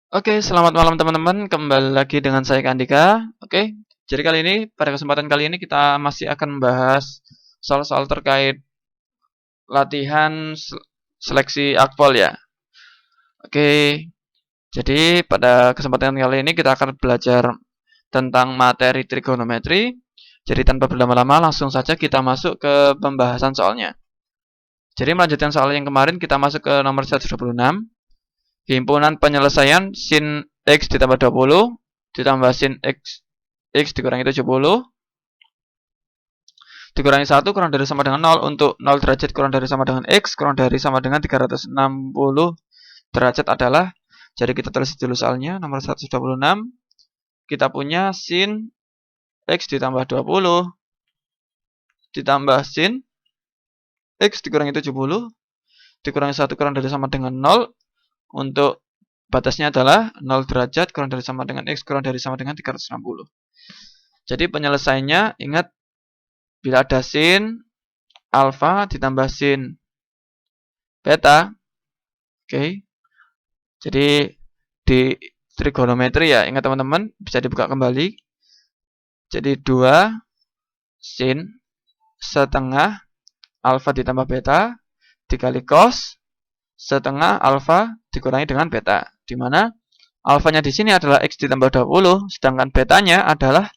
Oke, selamat malam teman-teman. Kembali lagi dengan saya Kandika. Oke, jadi pada kesempatan kali ini kita masih akan membahas soal-soal terkait latihan seleksi akpol ya. Oke, jadi pada kesempatan kali ini kita akan belajar tentang materi trigonometri. Jadi tanpa berlama-lama langsung saja kita masuk ke pembahasan soalnya. Jadi melanjutkan soal yang kemarin kita masuk ke nomor 126. Himpunan penyelesaian sin X ditambah 20 ditambah sin X dikurangi 70 dikurangi 1 kurang dari sama dengan 0 untuk 0 derajat kurang dari sama dengan X kurang dari sama dengan 360 derajat adalah, jadi kita tulis dulu soalnya nomor 126. Kita punya sin X ditambah 20 ditambah sin X dikurangi 70 dikurangi 1 kurang dari sama dengan 0 untuk batasnya adalah 0 derajat kurang dari sama dengan X kurang dari sama dengan 360. Jadi penyelesaiannya ingat, bila ada sin alfa ditambah sin beta, oke. Jadi di trigonometri ya, ingat teman-teman, bisa dibuka kembali. Jadi 2 sin setengah alfa ditambah beta dikali cos setengah alfa dikurangi dengan beta, di mana alfanya di sini adalah X ditambah 20, sedangkan betanya adalah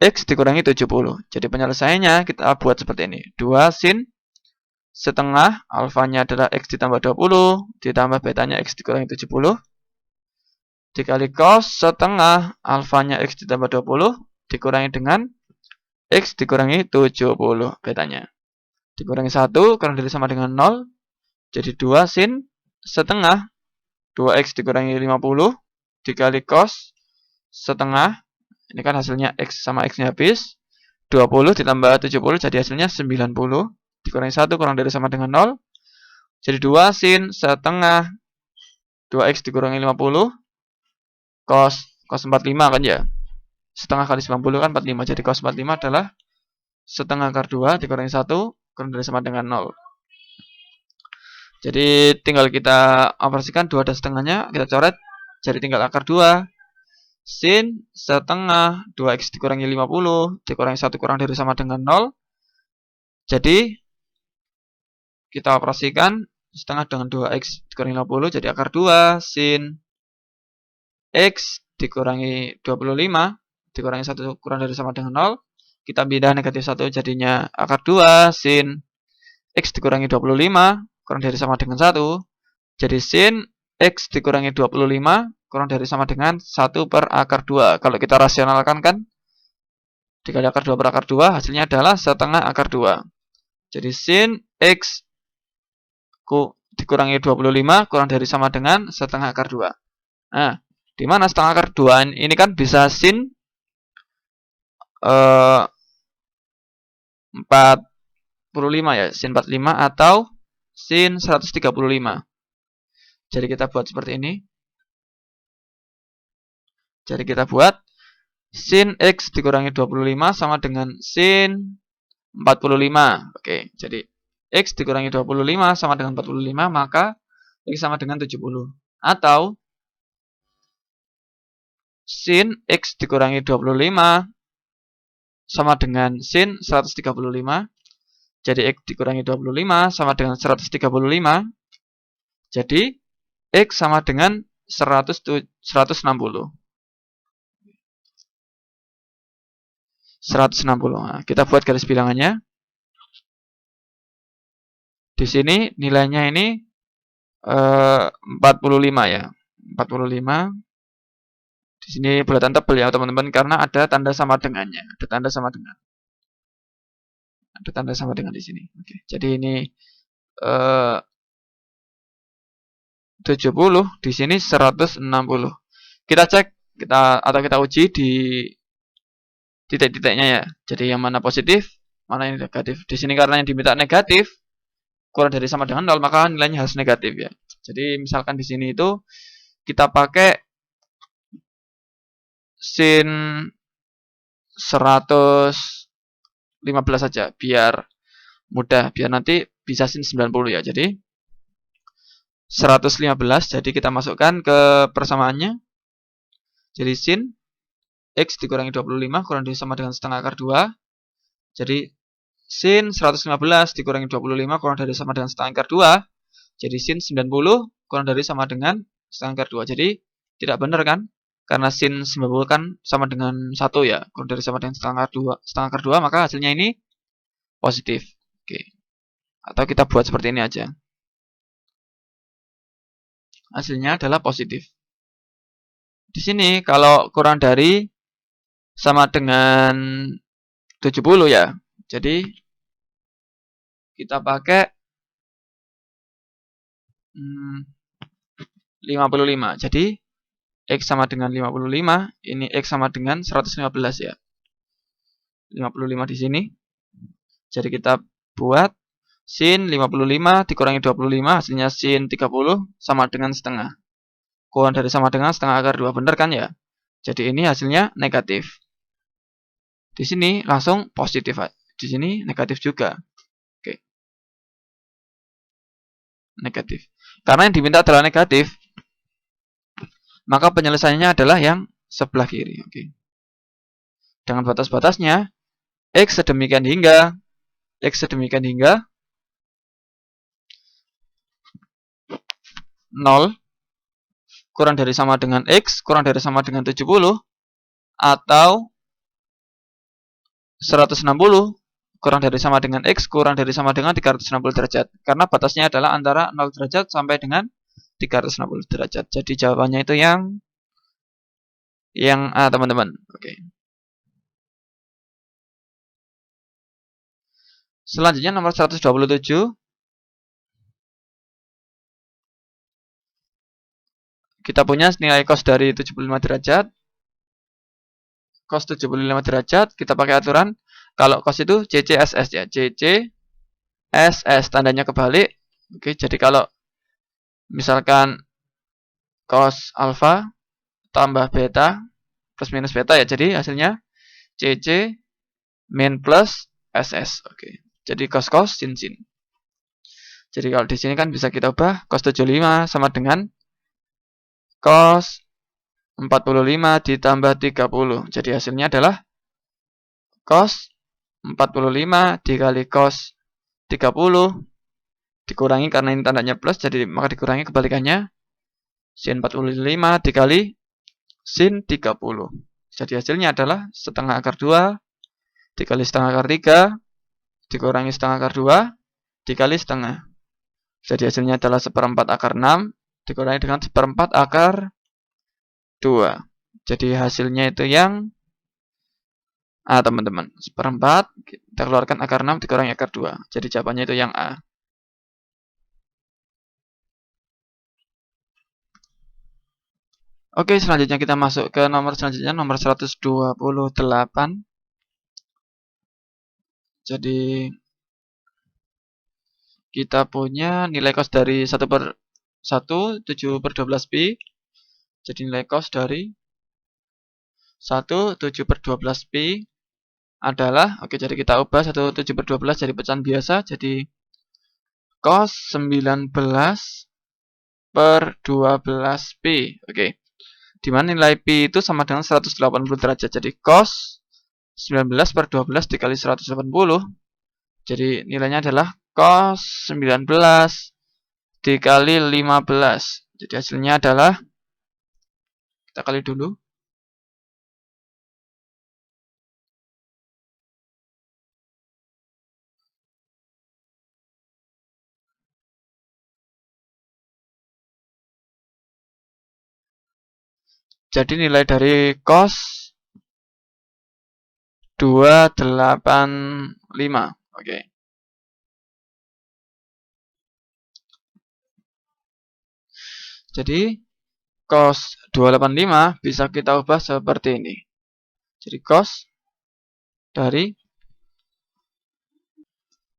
X dikurangi 70. Jadi penyelesaiannya kita buat seperti ini. 2 sin setengah alfanya adalah X ditambah 20 ditambah betanya X dikurangi 70 dikali cos setengah alfanya X ditambah 20 dikurangi dengan X dikurangi 70 betanya. Dikurangi 1 kurang dari sama dengan 0. Jadi 2 sin setengah 2X dikurangi 50 dikali cos setengah, ini kan hasilnya X sama X-nya habis, 20 ditambah 70 jadi hasilnya 90 dikurangi 1 kurang dari sama dengan 0. Jadi 2 sin setengah 2X dikurangi 50 cos 45 kan ya. Setengah kali 90 kan 45. Jadi cos 45 adalah setengah akar 2 dikurangi 1 kurang dari sama dengan 0. Jadi tinggal kita operasikan 2 dan setengahnya kita coret. Jadi tinggal akar 2 sin setengah 2X dikurangi 50 dikurangi 1 kurang dari sama dengan 0. Jadi kita operasikan setengah dengan 2X dikurangi 50 jadi akar 2 sin X dikurangi 25 dikurangi 1 kurang dari sama dengan 0. Kita pindah negatif 1 jadinya akar 2 sin X dikurangi 25 kurang dari sama dengan 1. Jadi sin X dikurangi 25 kurang dari sama dengan 1 per akar 2. Kalau kita rasionalkan kan, dikali akar 2 per akar 2 hasilnya adalah setengah akar 2. Jadi sin X dikurangi 25 kurang dari sama dengan setengah akar 2. Nah, di mana setengah akar 2 ini kan bisa sin 45 ya, sin 45 atau sin 135. Jadi kita buat seperti ini. Jadi kita buat sin X dikurangi 25 sama dengan sin 45. Oke, jadi X dikurangi 25 sama dengan 45, maka X sama dengan 70. Atau sin X dikurangi 25 sama dengan sin 135. Jadi X dikurangi 25 sama dengan 135. Jadi X sama dengan 160. 160. Nah, kita buat garis bilangannya. Di sini nilainya ini 45 ya. 45. Di sini bulatan tebal ya teman-teman karena ada tanda sama dengannya. Ada tanda sama dengan. Ada tanda sama dengan di sini. Oke. Jadi ini 70, di sini 160. Kita cek kita uji di titik-titiknya ya. Jadi yang mana positif, mana yang negatif. Di sini karena yang diminta negatif kurang dari sama dengan 0, maka nilainya harus negatif ya. Jadi misalkan di sini itu kita pakai sin 115 saja biar mudah, biar nanti bisa sin 90 ya. Jadi 115. Jadi kita masukkan ke persamaannya. Jadi sin X dikurangi 25 kurang dari sama dengan setengah akar 2. Jadi sin 115 dikurangi 25 kurang dari sama dengan setengah akar 2. Jadi sin 90 kurang dari sama dengan setengah akar 2. Jadi tidak benar kan? Karena sin 90 kan sama dengan 1 ya. Kurang dari sama dengan setengah akar 2, maka hasilnya ini positif. Oke. Atau kita buat seperti ini aja. Hasilnya adalah positif. Di sini kalau kurang dari sama dengan 70 ya. Jadi kita pakai 55. Jadi X sama dengan 55, ini X sama dengan 115 ya. 55 di sini. Jadi kita buat sin 55 dikurangi 25, hasilnya sin 30 sama dengan setengah. Kurang dari sama dengan setengah akar 2, benar kan ya? Jadi ini hasilnya negatif. Di sini langsung positif. Di sini negatif juga. Oke. Negatif. Karena yang diminta adalah negatif, maka penyelesaiannya adalah yang sebelah kiri. Oke. Dengan batas-batasnya X sedemikian hingga 0 kurang dari sama dengan X kurang dari sama dengan 70 atau 160 kurang dari sama dengan X kurang dari sama dengan 360 derajat. Karena batasnya adalah antara 0 derajat sampai dengan 360 derajat. Jadi jawabannya itu yang A, teman-teman. Oke. Selanjutnya nomor 127. Kita punya nilai cos dari 75 derajat. Cos 75 derajat, kita pakai aturan. Kalau cos itu CCSS ya. CCSS, tandanya kebalik. Oke, jadi kalau misalkan cos alfa tambah beta plus minus beta ya. Jadi hasilnya CC min plus SS. Oke. Jadi cos sin. Jadi kalau di sini kan bisa kita ubah cos 75 sama dengan cos 45 ditambah 30. Jadi hasilnya adalah cos 45 dikali cos 30 dikurangi, karena ini tandanya plus, jadi maka dikurangi kebalikannya, sin 45 dikali sin 30. Jadi hasilnya adalah setengah akar 2 dikali setengah akar 3 dikurangi setengah akar 2 dikali setengah. Jadi hasilnya adalah seperempat akar 6 dikurangi dengan seperempat akar 2. Jadi hasilnya itu yang A, teman-teman. Seperempat, kita keluarkan akar 6 dikurangi akar 2. Jadi jawabannya itu yang A. Oke, selanjutnya kita masuk ke nomor selanjutnya, nomor 128. Jadi kita punya nilai cos dari 1/1 7/12pi. Jadi nilai cos dari 1 7/12pi adalah, oke, jadi kita ubah 1 7/12 jadi pecahan biasa. Jadi cos 19/12pi. Oke. Dimana nilai pi itu sama dengan 180 derajat. Jadi cos 19/12 dikali 180. Jadi nilainya adalah cos 19 dikali 15. Jadi hasilnya adalah, kita kali dulu. Jadi nilai dari cos 285. Oke. Jadi cos 285 bisa kita ubah seperti ini. Jadi cos dari,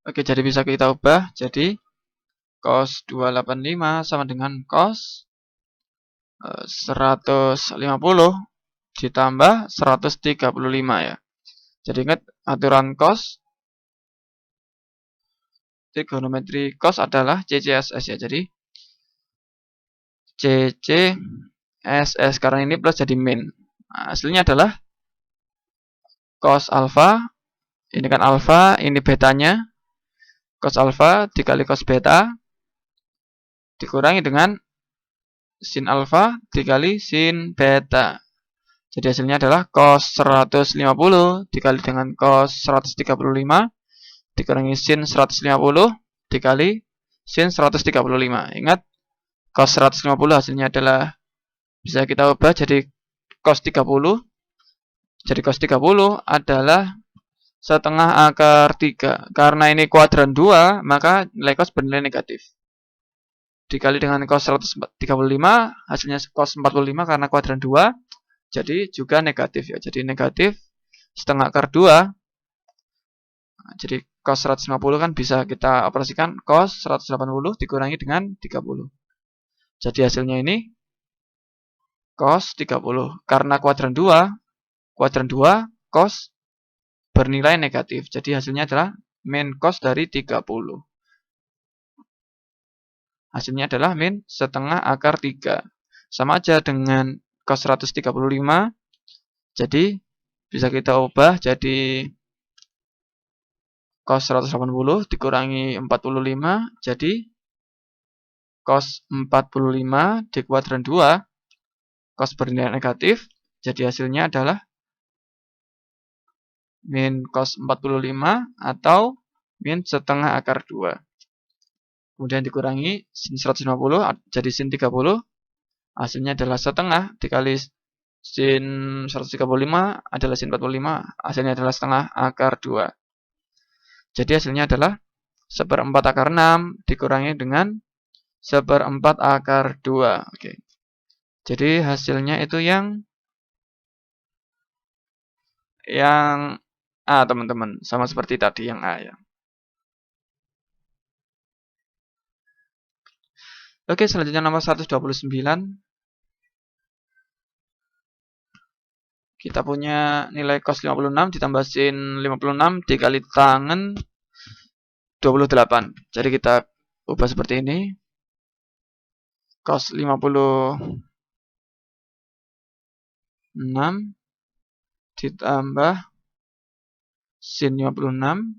oke, jadi bisa kita ubah jadi cos 285 sama dengan cos 150 ditambah 135 ya. Jadi ingat aturan cos, trigonometri cos adalah CCSS ya. Jadi CC SS, karena ini plus jadi min. Nah, hasilnya adalah cos alfa, ini kan alfa, ini betanya, cos alfa dikali cos beta dikurangi dengan sin alfa dikali sin beta. Jadi hasilnya adalah cos 150 dikali dengan cos 135 dikurangi sin 150 dikali sin 135. Ingat, cos 150 hasilnya adalah bisa kita ubah jadi cos 30. Jadi cos 30 adalah setengah akar 3. Karena ini kuadran 2, maka nilai cos bernilai negatif. Dikali dengan cos 135, hasilnya cos 45 karena kuadran 2, jadi juga negatif ya. Jadi negatif setengah akar 2. Nah, jadi cos 150 kan bisa kita operasikan cos 180 dikurangi dengan 30. Jadi hasilnya ini cos 30. Karena kuadran 2 cos bernilai negatif. Jadi hasilnya adalah min cos dari 30. Hasilnya adalah min setengah akar 3. Sama aja dengan cos 135. Jadi bisa kita ubah jadi cos 180 dikurangi 45, jadi cos 45 di kuadran 2, cos bernilai negatif, jadi hasilnya adalah min cos 45 atau min setengah akar 2. Kemudian dikurangi sin 150, jadi sin 30, hasilnya adalah setengah dikali sin 135 adalah sin 45, hasilnya adalah setengah akar 2. Jadi hasilnya adalah 1/4 akar 6 dikurangi dengan 1/4 akar 2. Oke. Jadi hasilnya itu yang A, teman-teman. Sama seperti tadi yang A ya. Oke, selanjutnya nomor 129. Kita punya nilai cos 56 ditambah sin 56 dikali tangen 28. Jadi kita ubah seperti ini. Cos 56 ditambah sin 56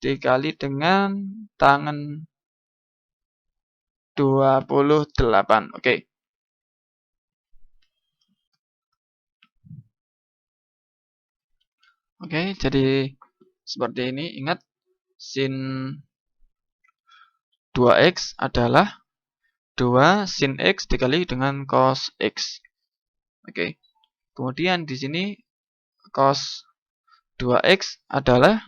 dikali dengan tangen 28. Oke. Oke, jadi seperti ini. Ingat, sin 2x adalah 2 sin x dikali dengan cos x. Oke. Kemudian di sini cos 2x adalah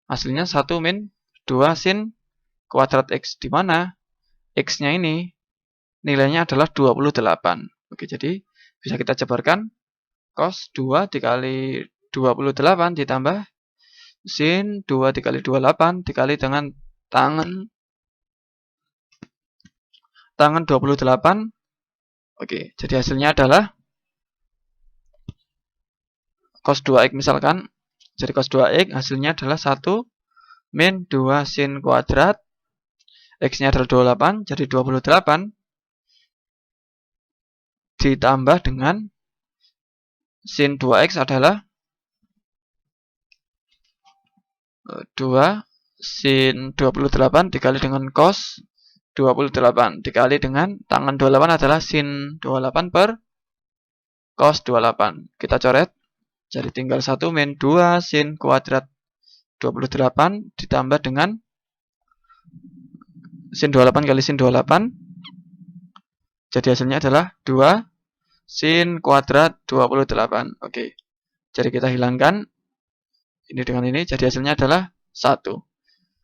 hasilnya 1 min 2 sin kuadrat x, di mana x-nya ini nilainya adalah 28. Oke, jadi bisa kita jabarkan cos 2 dikali 28 ditambah sin 2 dikali 28 dikali dengan tangen 28. Oke, jadi hasilnya adalah cos 2x misalkan. Jadi cos 2x hasilnya adalah 1 min 2 sin kuadrat. X-nya adalah 28, jadi 28 ditambah dengan sin 2x adalah 2 sin 28 dikali dengan cos 28 dikali dengan tangen 28 adalah sin 28 per cos 28. Kita coret. Jadi tinggal 1 min 2 sin kuadrat 28 ditambah dengan sin 28 kali sin 28. Jadi hasilnya adalah 2 sin kuadrat 28. Oke. Jadi kita hilangkan ini dengan ini. Jadi hasilnya adalah 1.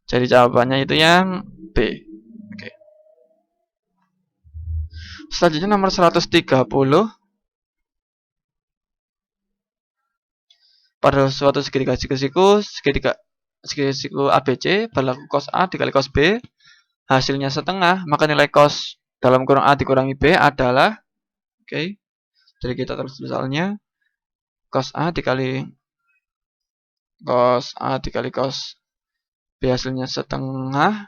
Jadi jawabannya itu yang B. Oke. Selanjutnya nomor 130. Pada suatu segitiga siku ABC berlaku cos A dikali cos B, hasilnya setengah, maka nilai cos dalam kurung A dikurangi B adalah, oke, jadi kita tulis misalnya cos A dikali cos B hasilnya setengah,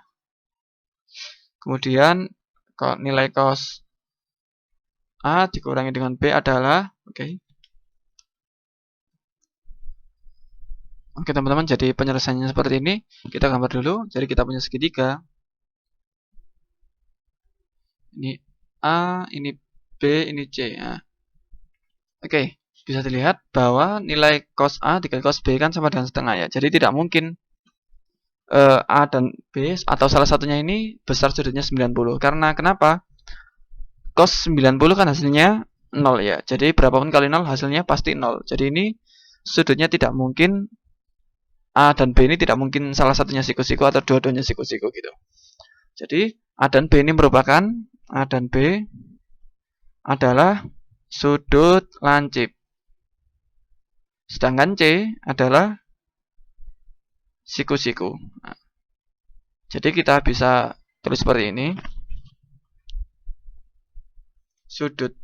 Kemudian nilai cos A dikurangi dengan B adalah, Oke teman-teman, jadi penyelesaiannya seperti ini. Kita gambar dulu. Jadi kita punya segitiga. Ini A, ini B, ini C. Nah, oke, bisa dilihat bahwa nilai cos A dikali cos B kan sama dengan setengah ya. Jadi tidak mungkin A dan B atau salah satunya ini besar sudutnya 90. Karena kenapa? Cos 90 kan hasilnya 0 ya. Jadi berapapun kali 0 hasilnya pasti 0. Jadi ini sudutnya tidak mungkin A dan B ini tidak mungkin salah satunya siku-siku atau dua-duanya siku-siku gitu. Jadi A dan B ini merupakan A dan B adalah sudut lancip. Sedangkan C adalah siku-siku. Nah, jadi kita bisa tulis seperti ini. Sudut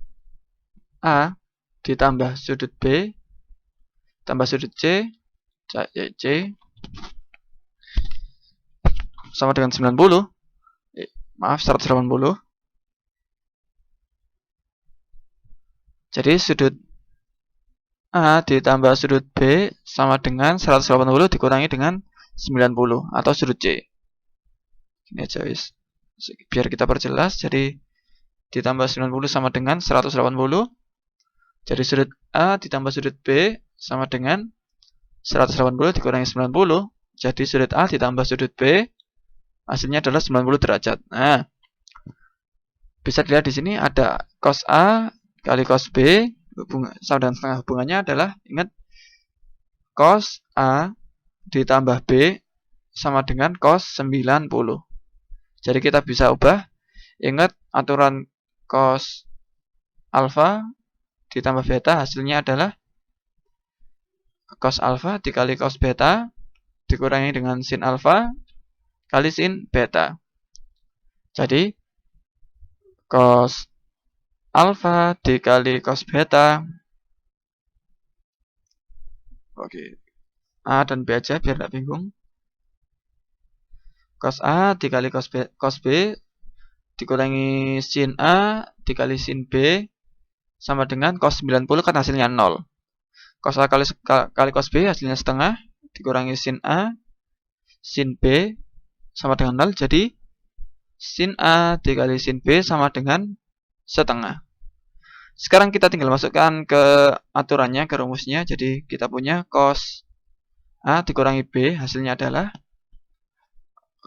A ditambah sudut B tambah sudut C sama dengan 90. Maaf, 180. Jadi sudut A ditambah sudut B sama dengan 180 dikurangi dengan 90 atau sudut C. Ini aja wis. Biar kita perjelas, jadi ditambah 90 sama dengan 180. Jadi sudut A ditambah sudut B sama dengan 180 dikurangi 90. Jadi sudut A ditambah sudut B hasilnya adalah 90 derajat. Nah, bisa dilihat di sini ada cos A kali cos B sama dengan setengah. Hubungannya adalah, ingat, cos A ditambah B sama dengan cos 90. Jadi kita bisa ubah. Ingat aturan cos alfa ditambah beta hasilnya adalah cos alfa dikali cos beta dikurangi dengan sin alfa kali sin beta. Jadi cos alfa dikali cos beta. Oke, A dan B aja biar tidak bingung. Cos A dikali cos B dikurangi sin A dikali sin B sama dengan cos 90 kan hasilnya 0. Cos A kali cos B hasilnya setengah dikurangi sin A sin B sama dengan 0. Jadi sin A dikali sin B sama dengan setengah. Sekarang kita tinggal masukkan ke aturannya, ke rumusnya. Jadi kita punya cos A dikurangi B hasilnya adalah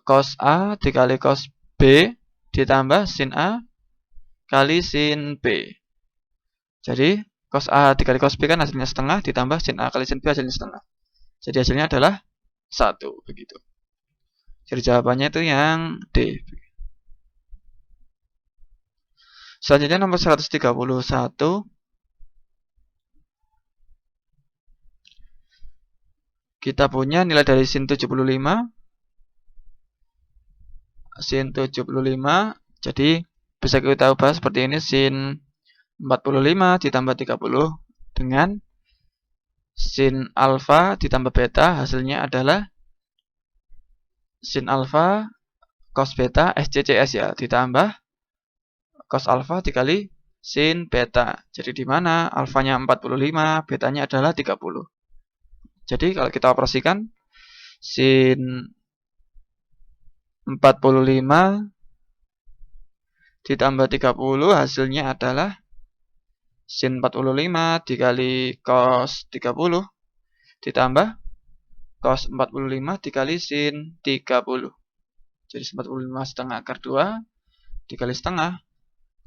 cos A dikali cos B ditambah sin A kali sin B. Jadi cos A dikali cos B kan hasilnya setengah ditambah sin A kali sin B hasilnya setengah. Jadi hasilnya adalah 1 begitu. Jadi jawabannya itu yang D. Selanjutnya nomor 131. Kita punya nilai dari sin 75. Sin 75. Jadi bisa kita ubah seperti ini. Sin 45 ditambah 30 dengan sin alfa ditambah beta hasilnya adalah sin alfa cos beta SCCS ya, ditambah cos alfa dikali sin beta. Jadi di mana alfanya 45, betanya adalah 30. Jadi kalau kita operasikan sin 45 ditambah 30 hasilnya adalah sin 45 dikali cos 30 ditambah cos 45 dikali sin 30. Jadi 45 setengah akar 2 dikali setengah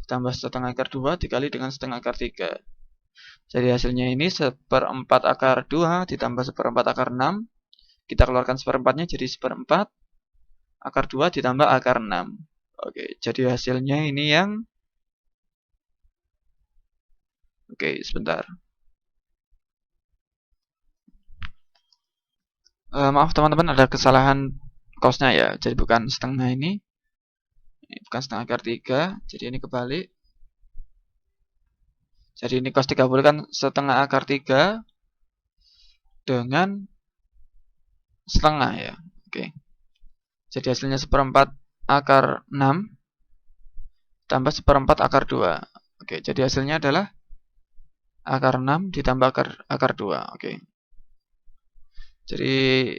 ditambah setengah akar 2 dikali dengan setengah akar 3. Jadi hasilnya ini 1/4 akar 2 ditambah 1/4 akar 6. Kita keluarkan 1/4-nya jadi 1/4 akar 2 ditambah akar 6. Oke, jadi hasilnya ini yang sebentar. Maaf teman-teman, ada kesalahan cosnya ya. Jadi bukan setengah ini bukan setengah akar 3. Jadi ini kebalik. Jadi ini cos 30 kan setengah akar 3 dengan setengah ya. Oke. Jadi hasilnya 1/4 akar 6 tambah 1/4 akar 2. Oke, jadi hasilnya adalah akar 6 ditambah akar 2. Oke. Jadi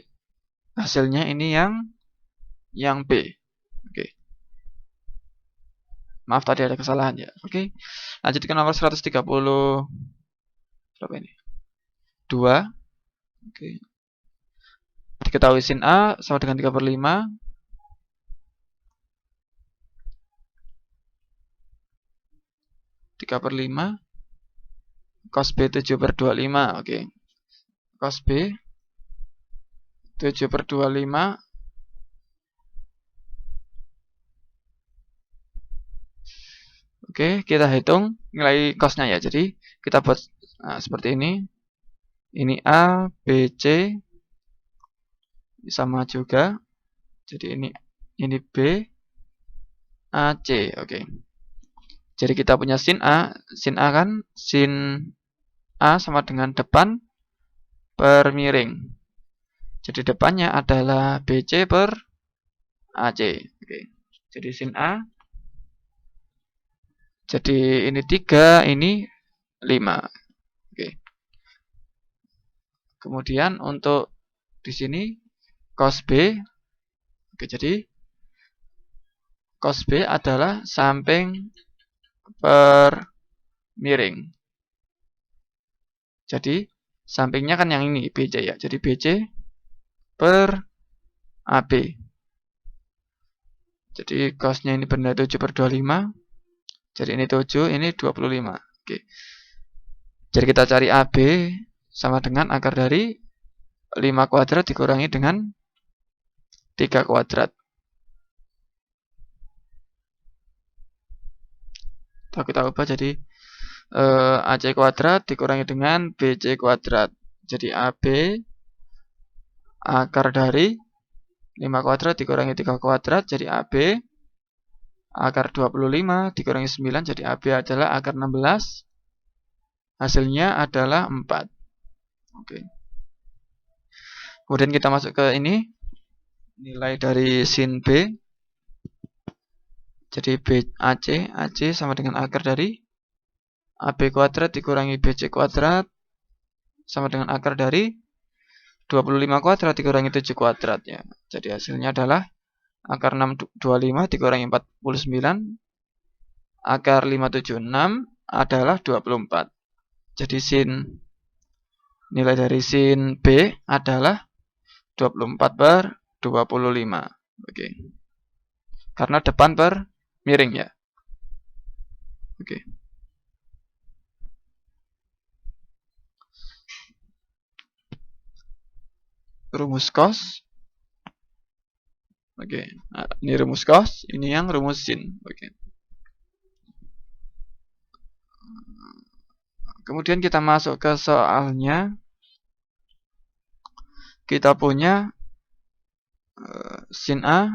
hasilnya ini yang B. Oke. Maaf tadi ada kesalahan ya. Oke. Lanjut ke nomor 130 berapa ini? 2. Oke. Diketahui sin A sama dengan 3/5. Cos B 7/25. Oke. Cos B 7/25. Oke, kita hitung nilai cosnya ya. Jadi kita buat seperti ini. Ini A, B, C sama juga. Jadi ini B, A, C. Oke. Jadi kita punya sin A kan sin A sama dengan depan per miring. Jadi depannya adalah BC per AC. Oke. Jadi sin A. Jadi ini 3, ini 5. Oke. Kemudian untuk di sini cos B. Oke, jadi cos B adalah samping per miring. Jadi sampingnya kan yang ini BC ya. Jadi BC per AB. Jadi cosnya ini bernilai 7/25. Jadi ini 7, ini 25. Oke. Jadi kita cari AB sama dengan akar dari 5 kuadrat dikurangi dengan 3 kuadrat. Kita ubah jadi AC kuadrat dikurangi dengan BC kuadrat. Jadi AB akar dari 5 kuadrat dikurangi 3 kuadrat jadi AB akar 25 dikurangi 9 jadi AB adalah akar 16. Hasilnya adalah 4. Oke. Kemudian kita masuk ke ini. Nilai dari sin B. Jadi AC sama dengan akar dari AB kuadrat dikurangi BC kuadrat sama dengan akar dari 25 kuadrat dikurangi 7 kuadrat ya. Jadi hasilnya adalah akar 625 dikurangi 49. Akar 576 adalah 24. Jadi nilai dari sin B adalah 24/25. Oke. Karena depan per miring ya. Oke. Rumus cos. Oke. Nah, ini rumus cos, ini yang rumus sin. Oke. Kemudian kita masuk ke soalnya. Kita punya sin A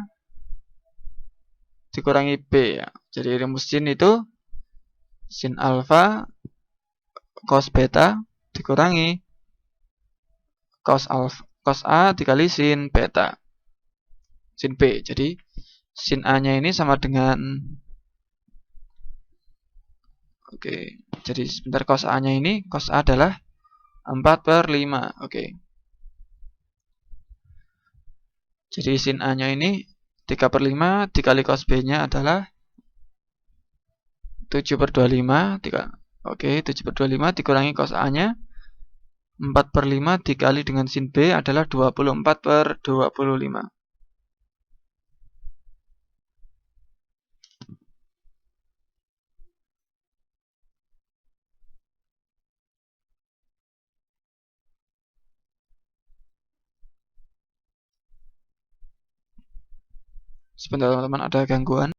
dikurangi B ya. Jadi rumus sin itu sin alfa cos beta dikurangi cos A dikali sin beta. Sin B. Jadi sin A-nya ini sama dengan Oke. Jadi sebentar cos A-nya ini cos A adalah 4/5. Oke. Jadi sin A-nya ini 3/5 dikali cos B-nya adalah 7/25. Oke, 7/25 dikurangi cos A-nya 4/5 dikali dengan sin B adalah 24/25. Sebentar teman-teman, ada gangguan.